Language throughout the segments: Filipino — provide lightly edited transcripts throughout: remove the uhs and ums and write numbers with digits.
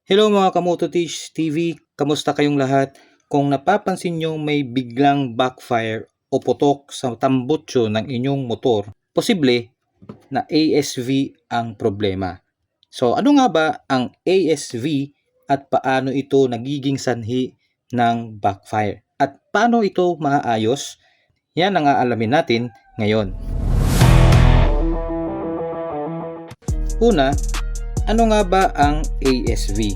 Hello mga Kamototish TV, kamusta kayong lahat? Kung napapansin nyo may biglang backfire o putok sa tambutso ng inyong motor, posible na ASV ang problema. So ano nga ba ang ASV at paano ito nagiging sanhi ng backfire? At paano ito maaayos? Yan ang aalamin natin ngayon. Una, ano nga ba ang ASV?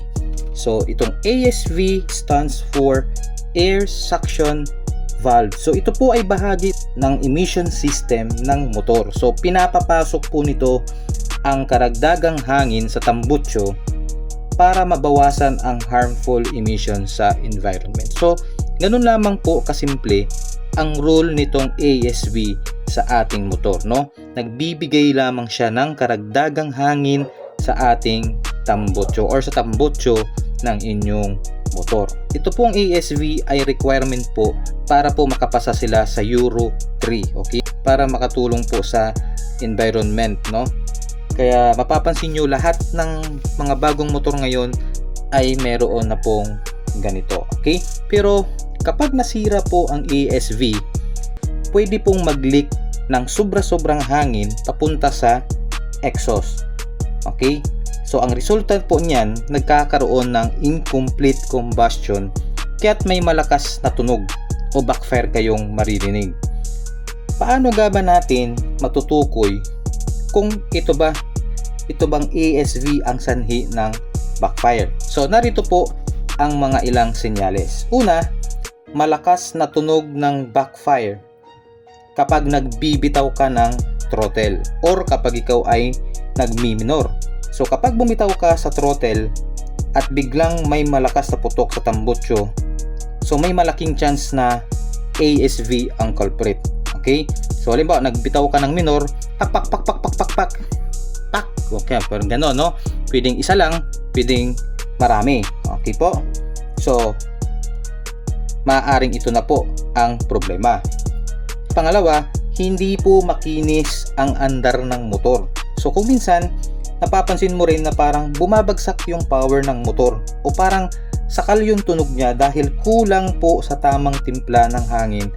So, itong ASV stands for Air Suction Valve. So, ito po ay bahagi ng emission system ng motor. So, pinapapasok po nito ang karagdagang hangin sa tambutso para mabawasan ang harmful emission sa environment. So, ganun lamang po kasimple ang role nitong ASV sa ating motor, no? Nagbibigay lamang siya ng karagdagang hangin sa ating tambutso or sa tambutso ng inyong motor. Ito pong ASV ay requirement po para po makapasa sila sa Euro 3, okay? Para makatulong po sa environment, no? Kaya mapapansin nyo lahat ng mga bagong motor ngayon ay meron na pong ganito, okay? Pero kapag nasira po ang ASV, pwede pong mag-leak ng sobra-sobrang hangin papunta sa exhaust. Okay? So ang resulta po niyan, nagkakaroon ng incomplete combustion kaya't may malakas na tunog o backfire kayong maririnig. Paano nga ba natin matutukoy kung ito bang ASV ang sanhi ng backfire? So narito po ang mga ilang senyales. Una, malakas na tunog ng backfire kapag nagbibitaw ka ng throttle or kapag ikaw ay nagmi-minor. So kapag bumitaw ka sa throttle at biglang may malakas na putok sa tambutso, so may malaking chance na ASV ang culprit. Okay? So halimbawa nagbitaw ka ng minor, pak. Okay, parang gano'n, no? Pwedeng isa lang, pwedeng marami. Okay po? So maaaring ito na po ang problema. Pangalawa, hindi po makinis ang andar ng motor. So kung minsan napapansin mo rin na parang bumabagsak yung power ng motor o parang sakal yung tunog niya dahil kulang po sa tamang timpla ng hangin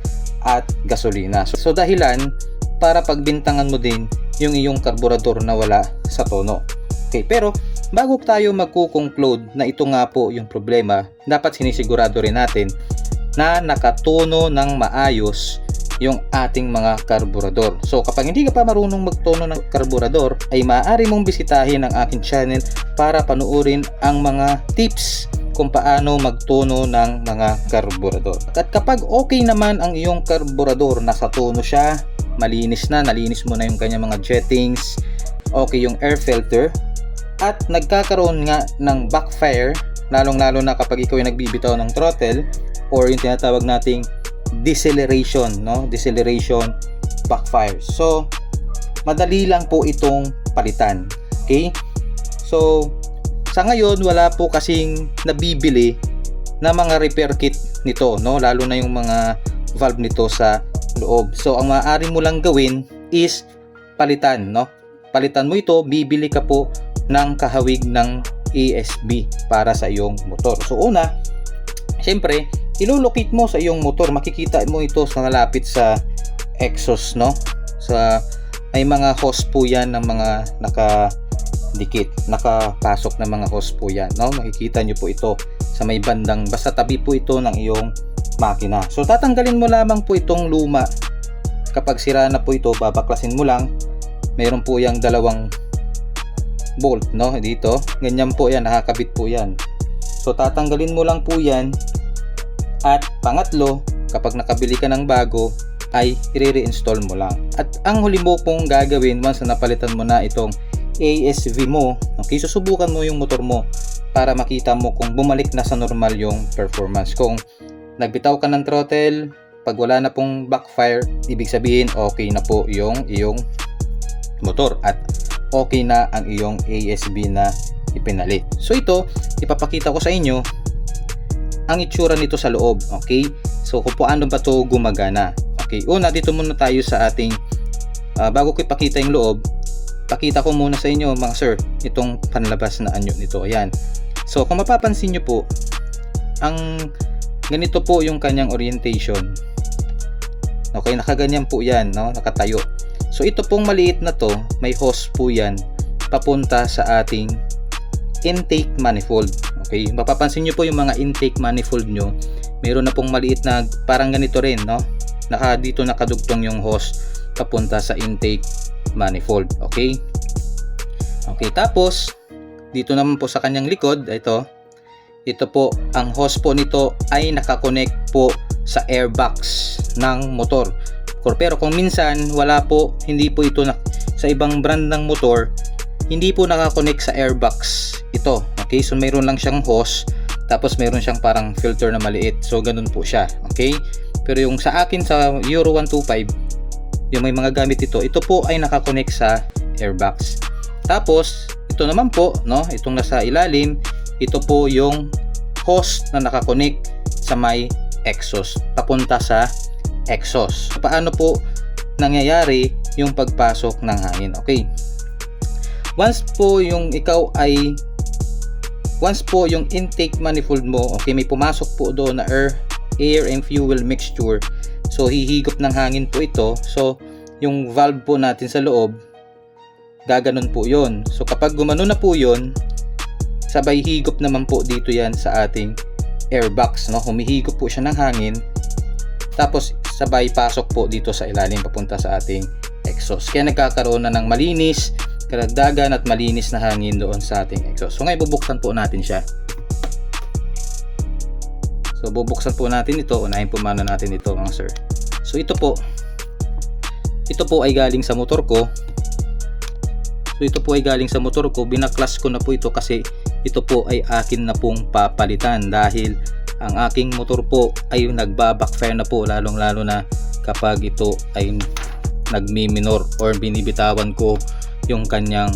at gasolina. So dahilan para pagbintangan mo din yung iyong karburador na wala sa tono. Okay, pero bago tayo magko-conclude na ito nga po yung problema, dapat sinisigurado rin natin na nakatono ng maayos yung ating mga karburador. So kapag hindi ka pa marunong magtono ng karburador, ay maaari mong bisitahin ang aking channel para panuorin ang mga tips kung paano magtono ng mga karburador. At kapag okay naman ang iyong karburador, nasa tono siya, nalinis mo na yung kanyang mga jettings, okay yung air filter, at nagkakaroon nga ng backfire, lalong-lalo na kapag ikaw ay nagbibitaw ng throttle or yung tinatawag nating deceleration, no? Deceleration backfire. So madali lang po itong palitan. Okay? So sa ngayon wala po kasing nabibili na mga repair kit nito, no? Lalo na yung mga valve nito sa loob. So ang maaari mo lang gawin is palitan, no? Palitan mo ito, bibili ka po ng kahawig ng ASB para sa iyong motor. So una, syempre ilulukit mo sa iyong motor, makikita mo ito sa malapit sa exhaust, no? May mga hose po yan ng mga nakapasok na mga hose po yan, no? Makikita nyo po ito sa may bandang, basta tabi po ito ng iyong makina. So tatanggalin mo lamang po itong luma. Kapag sira na po ito, babaklasin mo lang. Meron po yung dalawang bolt, no? Dito, ganyan po yan, nakakabit po yan. So tatanggalin mo lang po yan. At pangatlo, kapag nakabili ka ng bago, ay i-reinstall mo lang. At ang huli mo pong gagawin once na napalitan mo na itong ASV mo, okay, susubukan mo yung motor mo para makita mo kung bumalik na sa normal yung performance. Kung nagbitaw ka ng throttle, pag wala na pong backfire, ibig sabihin okay na po yung iyong motor at okay na ang iyong ASV na ipinalit. So ito, ipapakita ko sa inyo ang itsura nito sa loob, okay? So kung paano ba to gumagana. Okay, una dito muna tayo sa ating bago ko ipakita yung loob, pakita ko muna sa inyo mga sir itong panlabas na anyo nito. Ayan. So kung mapapansin nyo po, ang ganito po yung kanyang orientation. Okay, nakaganyan po yan, no? Nakatayo. So ito pong maliit na to, may hose po yan papunta sa ating intake manifold. Okay, mapapansin nyo po yung mga intake manifold nyo, mayroon na pong maliit na parang ganito rin, no? Dito nakadugtong yung hose papunta sa intake manifold. Okay, okay, tapos dito naman po sa kanyang likod, ito po, ang hose po nito ay nakakonect po sa airbox ng motor. Pero kung minsan wala po, hindi po ito sa ibang brand ng motor, hindi po nakakonect sa airbox ito. Okay, so mayroon lang siyang hose, tapos mayroon siyang parang filter na maliit. So ganun po siya. Okay, pero yung sa akin sa Euro 125, yung may mga gamit ito po ay nakakonect sa airbox. Tapos ito naman po, no, itong nasa ilalim, ito po yung hose na nakakonect sa may exhaust, papunta sa exhaust. Paano po nangyayari yung pagpasok ng hangin? Okay, once po yung intake manifold mo, okay, may pumasok po doon na air and fuel mixture, so hihigop ng hangin po ito. So yung valve po natin sa loob, gaganon po yon. So kapag gumano na po yon, sabay higop naman po dito yan sa ating airbox, no? Humihigop po siya ng hangin, tapos sabay pasok po dito sa ilalim papunta sa ating exhaust. Kaya nagkakaroon na ng malinis, karagdagan at malinis na hangin doon sa ating exhaust. So ngayon bubuksan po natin siya. So bubuksan po natin ito, unahin po muna natin ito mga sir. So ito po ay galing sa motor ko. Binaklas ko na po ito kasi ito po ay akin na pong papalitan, dahil ang aking motor po ay nagba-backfire na po, lalong lalo na kapag ito ay nagmi-minor or binibitawan ko yung kanyang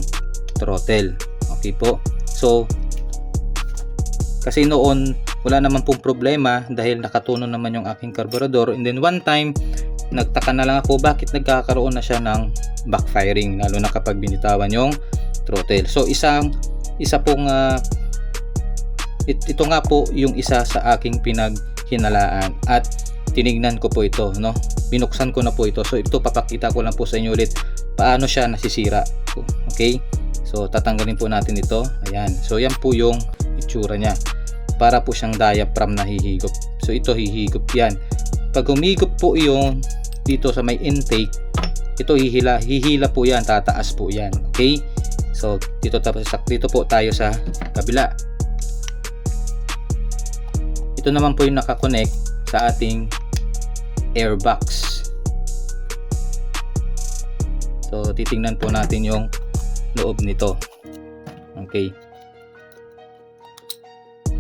throttle. Okay po, so kasi noon wala naman pong problema dahil nakatunon naman yung aking carburetor, and then one time nagtaka na lang ako bakit nagkakaroon na siya ng backfiring, lalo na kapag binitawan yung throttle. So ito nga po yung isa sa aking pinaghinalaan at tinignan ko po ito, no? Binuksan ko na po ito. So ito papakita ko lang po sa inyo ulit paano siya nasisira. Okay, so tatanggalin po natin ito. Ayan, so yan po yung itsura niya, para po siyang diaphragm na hihigop. So ito hihigop yan. Pag humigop po yung dito sa may intake, ito hihila po yan, tataas po yan. Okay, so dito po tayo sa kabila. Ito naman po yung nakakonect sa ating airbox. So titingnan po natin yung loob nito. Okay,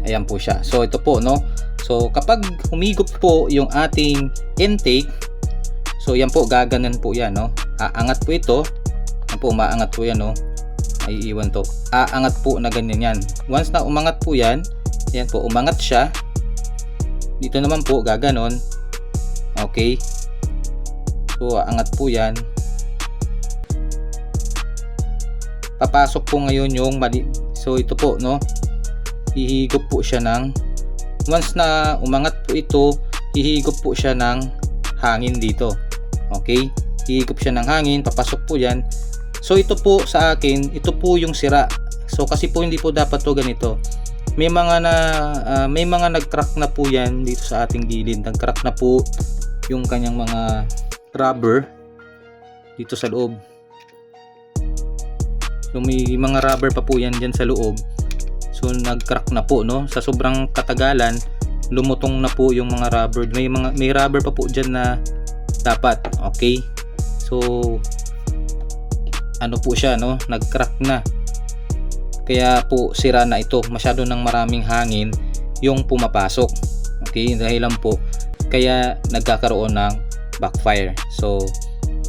ayan po siya. So ito po, no, so kapag humigop po yung ating intake, so yan po, gaganan po yan, no, aangat po ito. Yan po, umaangat po yan, no, ay iwan to, aangat po na ganyan yan. Once na umangat po yan, yan po, umangat siya. Dito naman po gaganon. Okay, so aangat po yan, papasok po ngayon yung mali. So ito po, no, hihigop po siya ng, once na umangat po ito, hihigop po siya ng hangin dito. Okay, hihigop siya ng hangin, papasok po yan. So ito po sa akin, ito po yung sira. So kasi po hindi po dapat to ganito. May mga nag-crack na po yan dito sa ating gilid. Nag-crack na po yung kanyang mga rubber dito sa loob. So may mga rubber pa po yan dyan sa loob. So nag-crack na po, no, sa sobrang katagalan, lumutong na po yung mga rubber. May rubber pa po dyan na dapat. Okay, so ano po siya, no, nag-crack na. Kaya po sira na ito, masyado ng maraming hangin yung pumapasok. Okay, dahilan po kaya nagkakaroon ng backfire. So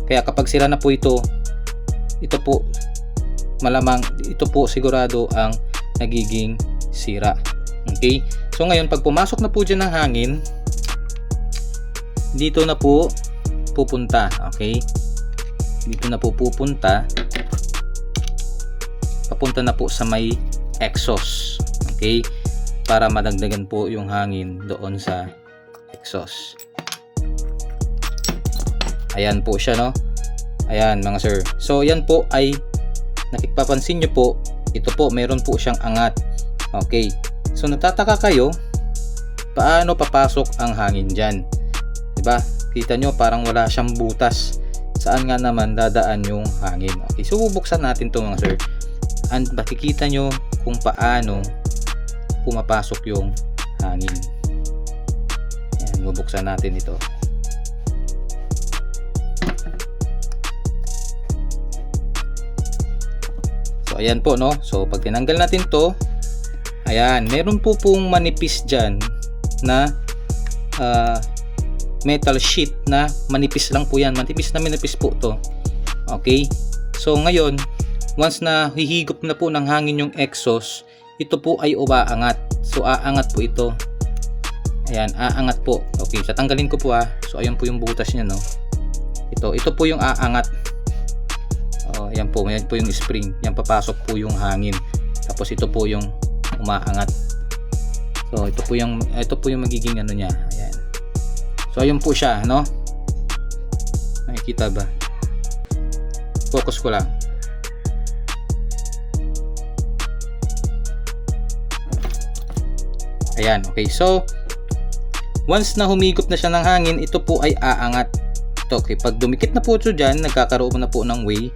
kaya kapag sira na po ito po malamang, ito po sigurado ang nagiging sira. Okay, so ngayon pag pumasok na po dyan ng hangin, dito na po pupunta. Okay, dito na po pupunta, papunta na po sa may exhaust. Okay? Para madagdagan po yung hangin doon sa exhaust. Ayan po siya, no? Ayan mga sir. So yan po ay nakipapansin nyo po, ito po meron po siyang angat. Okay. So natataka kayo, paano papasok ang hangin dyan? Diba? Kita nyo parang wala siyang butas. Saan nga naman dadaan yung hangin? Okay. So bubuksan natin to mga sir. And makikita nyo kung paano pumapasok yung hangin. Ayan, bubuksan natin ito. So ayan po, no. So pag tinanggal natin to, ayan, meron po pong manipis dyan na metal sheet na manipis lang po yan. Manipis po to. Okay. So ngayon, once na hihigop na po ng hangin yung exhaust, ito po ay umaangat. So aangat po ito. Ayan, aangat po. Okay, so tanggalin ko po So ayan po yung butas niya, no. Ito po yung aangat. Yan po yung spring. Yan papasok po yung hangin. Tapos ito po yung umaangat. So ito po yung magiging ano niya. Ayan. So ayun po siya, no? Nakikita ba? Focus ko lang. Ayan, okay. So once na humigop na siya ng hangin, ito po ay aangat. Okay, pag dumikit na po ito dyan, nagkakaroon na po ng way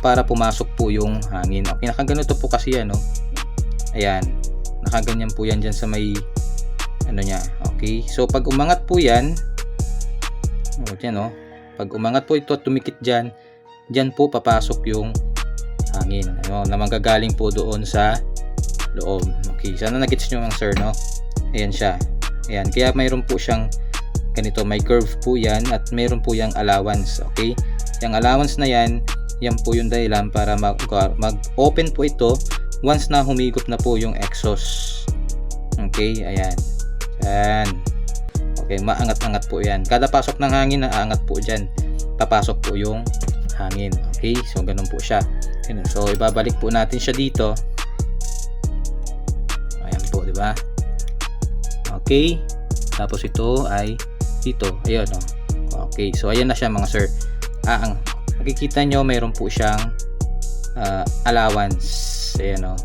para pumasok po yung hangin. Okay, nakaganito po kasi yan, no? Ayan, nakaganyan po yan dyan sa may ano niya. Okay, so pag umangat po yan, dyan, no? Pag umangat po ito at tumikit dyan, dyan po papasok yung hangin, ano, na manggagaling po doon sa loob. Okay, sana nagets nyo ang sir, no? Ayan siya. Ayan, kaya mayroon po siyang ganito, may curve po yan at mayroon po yung allowance. Okay, yung allowance na yan po yung dahilan para mag-open po ito once na humigop na po yung exhaust. Okay, ayan. Ayan. Okay, maangat-angat po yan. Kada pasok ng hangin, aangat po dyan. Papasok po yung hangin. Okay, so ganun po siya. So ibabalik po natin siya dito. Ayan po, di ba? Okay. Tapos ito ay dito. Ayun, no. Okay, so ayan na siya mga sir. Makikita nyo mayroon po siyang allowance. Ayan, no.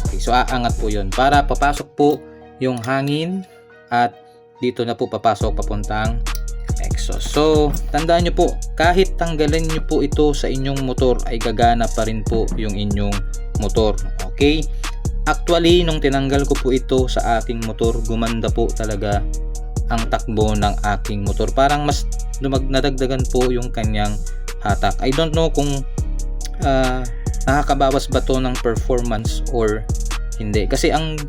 Okay, so aangat po yun para papasok po yung hangin at dito na po papasok papuntang exhaust. So tandaan nyo po, kahit tanggalin nyo po ito sa inyong motor ay gagana pa rin po yung inyong motor. Okay, actually nung tinanggal ko po ito sa aking motor, gumanda po talaga ang takbo ng aking motor. Parang mas nadagdagan po yung kanyang hatak. I don't know kung nakakabawas ba to ng performance or hindi. Kasi ang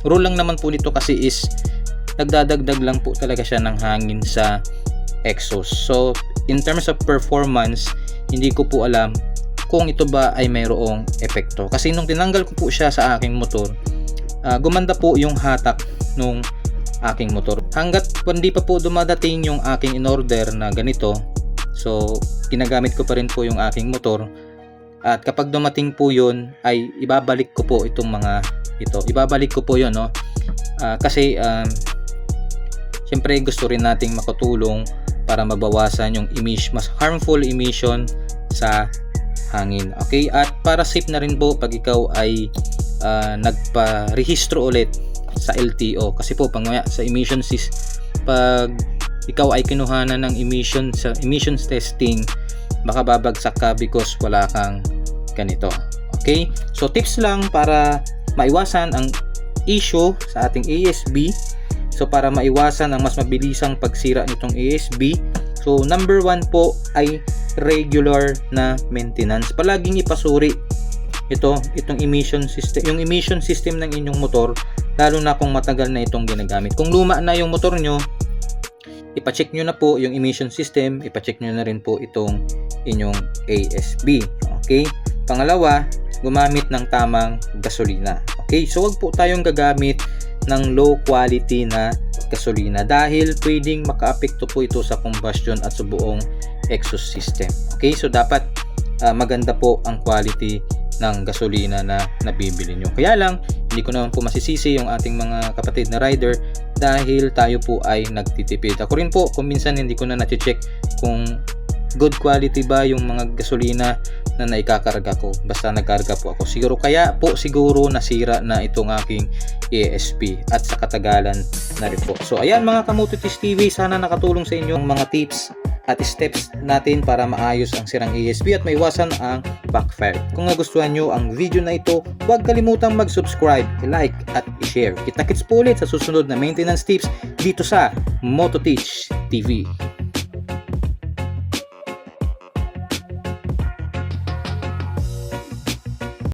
rule lang naman po nito kasi is nagdadagdag lang po talaga siya ng hangin sa exhaust. So in terms of performance, hindi ko po alam kung ito ba ay mayroong epekto. Kasi nung tinanggal ko po siya sa aking motor, gumanda po yung hatak nung aking motor. Hanggat hindi pa po dumadating yung aking in-order na ganito, so ginagamit ko pa rin po yung aking motor. At kapag dumating po yun, ay ibabalik ko po itong mga ito. Ibabalik ko po yun, no? Kasi syempre gusto rin nating makatulong para mabawasan yung mas harmful emission sa hangin. Okay? At para safe na rin po pag ikaw ay nagpa-rehistro ulit sa LTO. Kasi po sa pag ikaw ay kinuhanan ng emissions testing, baka babagsak ka because wala kang ganito. Okay? So tips lang para maiwasan ang issue sa ating ASB. So para maiwasan ang mas mabilisang pagsira nitong ASB, so number 1 po ay regular na maintenance. Palaging ipasuri itong emission system, yung emission system ng inyong motor, lalo na kung matagal na itong ginagamit. Kung luma na yung motor nyo, ipacheck nyo na po yung emission system, ipacheck nyo na rin po itong inyong ASB. Okay? Pangalawa, gumamit ng tamang gasolina. Okay? So wag po tayong gagamit ng low quality na gasolina dahil pwedeng makaapekto po ito sa combustion at sa buong exhaust system. Okay? So dapat maganda po ang quality ng gasolina na nabibili nyo. Kaya lang, hindi ko naman po masisisi yung ating mga kapatid na rider dahil tayo po ay nagtitipid. Ako rin po, kung minsan hindi ko na na-check kung good quality ba yung mga gasolina na naikakarga ko. Basta nagkarga po ako. Siguro nasira na itong aking ESP at sa katagalan na rin po. So ayan mga Kamototis TV, sana nakatulong sa inyo ang mga tips at steps natin para maayos ang sirang ESP at maiwasan ang backfire. Kung nagustuhan nyo ang video na ito, huwag kalimutang mag-subscribe, like at i-share. Kita-kits po ulit sa susunod na maintenance tips dito sa Mototeach TV.